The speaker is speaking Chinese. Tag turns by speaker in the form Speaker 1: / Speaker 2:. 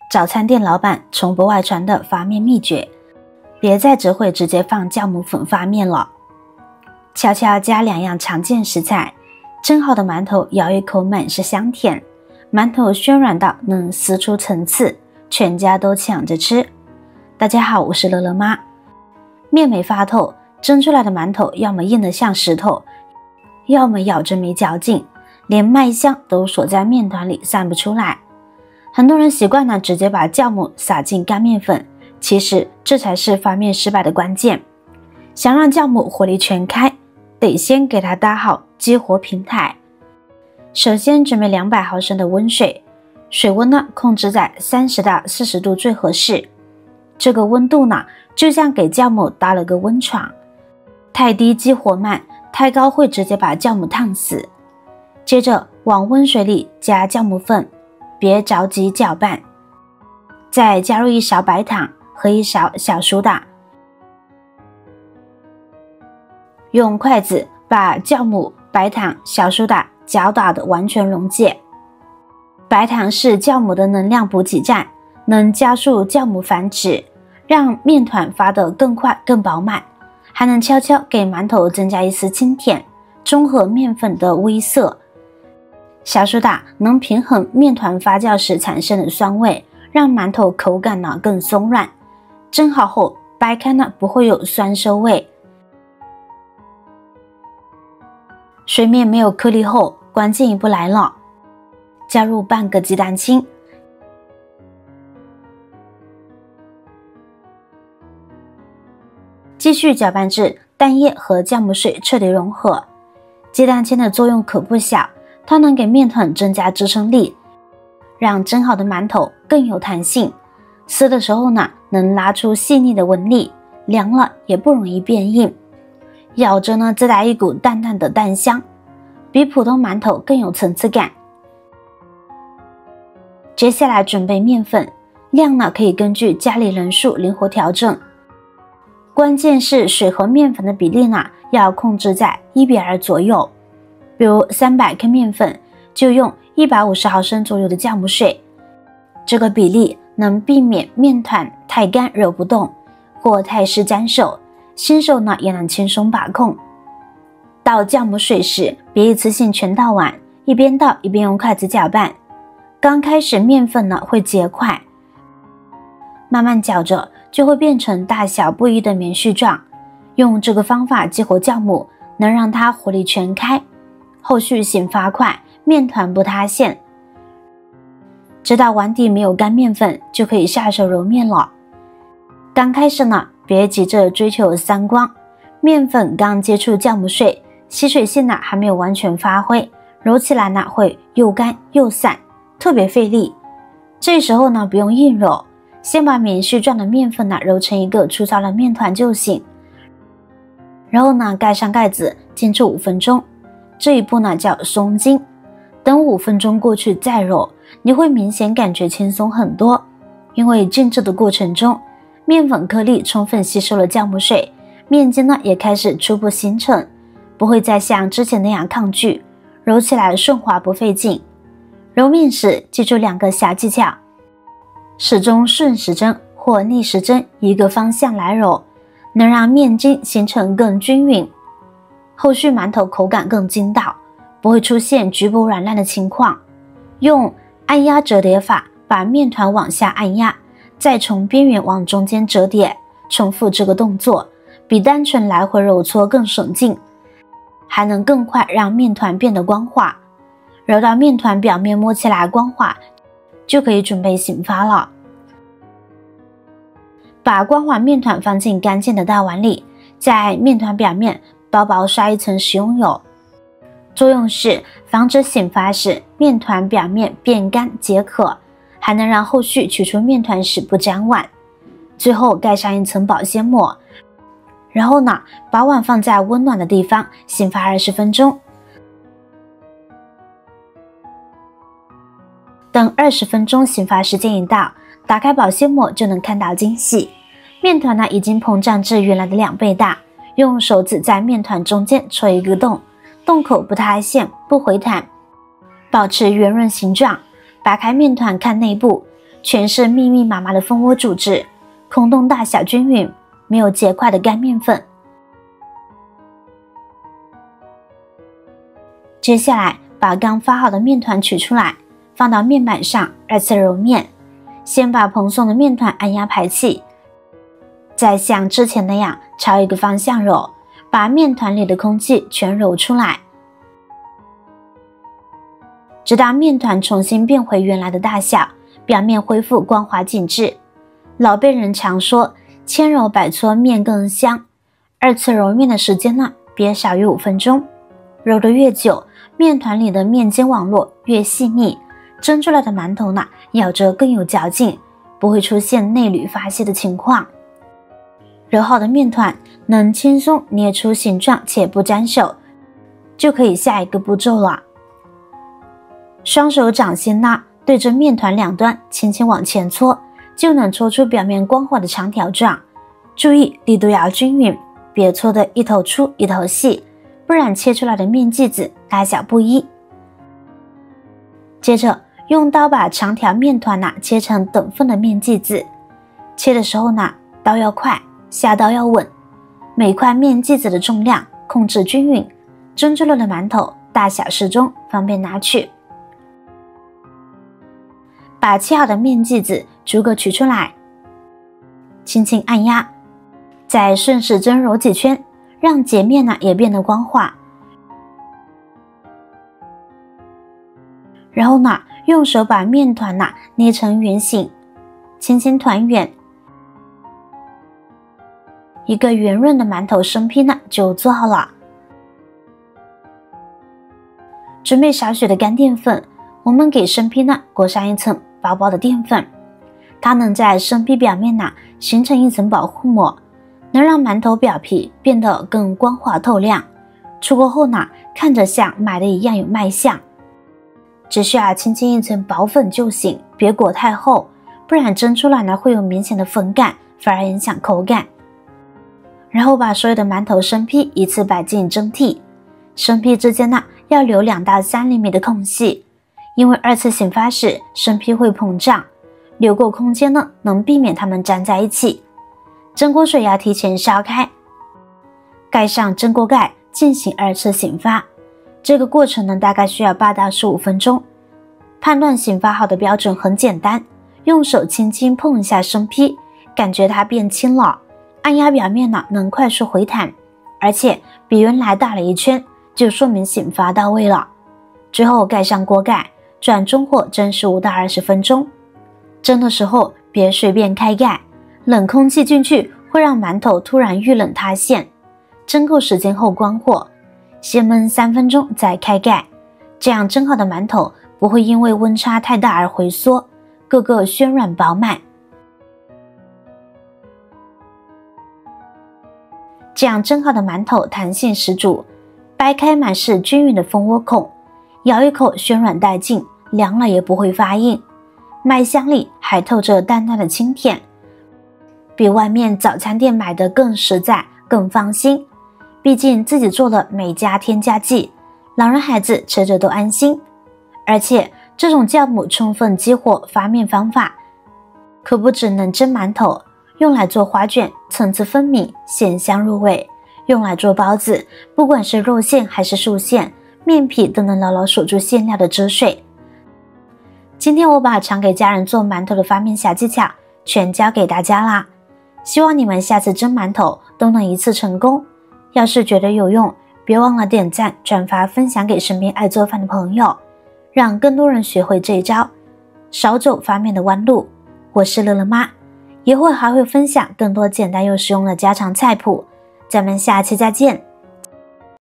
Speaker 1: 早餐店老板从不外传的发面秘诀，别再只会直接放酵母粉发面了。悄悄加2样常见食材，蒸好的馒头咬一口满是香甜，馒头暄软到能撕出层次，全家都抢着吃。大家好，我是乐乐妈。面没发透，蒸出来的馒头要么硬得像石头，要么咬着没嚼劲，连麦香都锁在面团里散不出来。很多人习惯呢直接把酵母撒进干面粉，其实这才是发面失败的关键。想让酵母火力全开，得先给它搭好激活平台。首先准备200毫升的温水，水温呢控制在30到40度最合适。这个温度呢就像给酵母搭了个温床，太低激活慢，太高会直接把酵母烫死。接着往温水里加酵母粉，别着急搅拌，再加入1勺白糖和1勺小苏打，用筷子把酵母、白糖、小苏打搅打的完全溶解。白糖是酵母的能量补给站，能加速酵母繁殖，让面团发得更快更饱满，还能悄悄给馒头增加一丝清甜，中和面粉的微涩。小苏打能平衡面团发酵时产生的酸味，让馒头口感呢更松软，蒸好后掰开呢不会有酸馊味。水面没有颗粒后，关键一步来了，加入半个鸡蛋清，继续搅拌至蛋液和酵母水彻底融合。鸡蛋清的作用可不小，它能给面团增加支撑力，让蒸好的馒头更有弹性。撕的时候呢，能拉出细腻的纹理，凉了也不容易变硬。咬着呢，自带一股淡淡的蛋香，比普通馒头更有层次感。接下来准备面粉，量呢可以根据家里人数灵活调整。关键是水和面粉的比例呢，要控制在1:2左右。比如300克面粉，就用150毫升左右的酵母水。这个比例能避免面团太干揉不动，或太湿粘手，新手呢也能轻松把控。倒酵母水时，别一次性全倒完，一边倒一边用筷子搅拌。刚开始面粉呢会结块，慢慢搅着就会变成大小不一的棉絮状。用这个方法激活酵母，能让它火力全开，后续醒发快，面团不塌陷。直到碗底没有干面粉，就可以下手揉面了。刚开始呢，别急着追求3光，面粉刚接触酵母水，吸水性呢还没有完全发挥，揉起来呢会又干又散，特别费力。这时候呢不用硬揉，先把棉絮状的面粉呢揉成一个粗糙的面团就行。然后呢盖上盖子静置5分钟，这一步呢叫松筋。等5分钟过去再揉，你会明显感觉轻松很多，因为静置的过程中，面粉颗粒充分吸收了酵母水，面筋呢也开始初步形成，不会再像之前那样抗拒，揉起来顺滑不费劲。揉面时记住2个小技巧，始终顺时针或逆时针一个方向来揉，能让面筋形成更均匀，后续馒头口感更筋道，不会出现局部软烂的情况。用按压折叠法把面团往下按压，再从边缘往中间折叠，重复这个动作，比单纯来回揉搓更省劲，还能更快让面团变得光滑。揉到面团表面摸起来光滑，就可以准备醒发了。把光滑面团放进干净的大碗里，在面团表面薄薄刷一层食用油，作用是防止醒发时面团表面变干解渴，还能让后续取出面团时不粘碗。最后盖上一层保鲜膜，然后呢把碗放在温暖的地方醒发20分钟。等20分钟醒发时间一到，打开保鲜膜就能看到惊喜。面团呢已经膨胀至原来的2倍大，用手指在面团中间戳一个洞，洞口不塌陷不回弹，保持圆润形状。拔开面团看内部，全是密密麻麻的蜂窝组织，空洞大小均匀，没有结块的干面粉。接下来把刚发好的面团取出来，放到面板上2次揉面。先把蓬松的面团按压排气，再像之前那样朝一个方向揉，把面团里的空气全揉出来，直到面团重新变回原来的大小，表面恢复光滑紧致。老辈人常说千揉百搓面更香，2次揉面的时间呢，别少于5分钟。揉得越久，面团里的面筋网络越细密，蒸出来的馒头呢，咬着更有嚼劲，不会出现内铝发泄的情况。揉好的面团能轻松捏出形状且不粘手，就可以下一个步骤了。双手掌心呢，对着面团两端轻轻往前搓，就能搓出表面光滑的长条状。注意力度要均匀，别搓得一头粗一头细，不然切出来的面剂子大小不一。接着用刀把长条面团切成等份的面剂子，切的时候呢，刀要快，下刀要稳，每块面剂子的重量控制均匀，蒸出来的馒头大小适中，方便拿取。把切好的面剂子逐个取出来，轻轻按压，再顺时针揉几圈，让截面也变得光滑。然后呢，用手把面团捏成圆形，轻轻团圆，一个圆润的馒头生坯就做好了。准备少许的干淀粉，我们给生坯裹上一层薄薄的淀粉，它能在生坯表面形成一层保护膜，能让馒头表皮变得更光滑透亮。出锅后看着像买的一样有卖相。只需要轻轻一层薄粉就行，别裹太厚，不然蒸出来会有明显的粉感，反而影响口感。然后把所有的馒头生坯一次摆进蒸屉，生坯之间要留2到3厘米的空隙，因为2次醒发时生坯会膨胀，留够空间能避免它们粘在一起。蒸锅水要提前烧开，盖上蒸锅盖进行2次醒发。这个过程大概需要8到15分钟。判断醒发好的标准很简单，用手轻轻碰一下生坯，感觉它变轻了，按压表面能快速回弹，而且比原来大了1圈，就说明醒发到位了。之后盖上锅盖，转中火蒸15到20分钟。蒸的时候别随便开盖，冷空气进去会让馒头突然遇冷塌陷。蒸够时间后关火，先焖3分钟再开盖，这样蒸好的馒头不会因为温差太大而回缩，个个暄软饱满。这样蒸好的馒头弹性十足，掰开满是均匀的蜂窝孔，咬一口暄软带劲，凉了也不会发硬，麦香里还透着淡淡的清甜，比外面早餐店买的更实在更放心。毕竟自己做的没加添加剂，老人孩子吃着都安心。而且这种酵母充分激活发面方法，可不只能蒸馒头，用来做花卷层次分明，鲜香入味；用来做包子，不管是肉馅还是素馅，面皮都能牢牢锁住馅料的汁水。今天我把常给家人做馒头的发面小技巧全教给大家啦，希望你们下次蒸馒头都能一次成功。要是觉得有用，别忘了点赞、转发、分享给身边爱做饭的朋友，让更多人学会这一招，少走发面的弯路。我是乐乐妈，以后还会分享更多简单又实用的家常菜谱，咱们下期再见。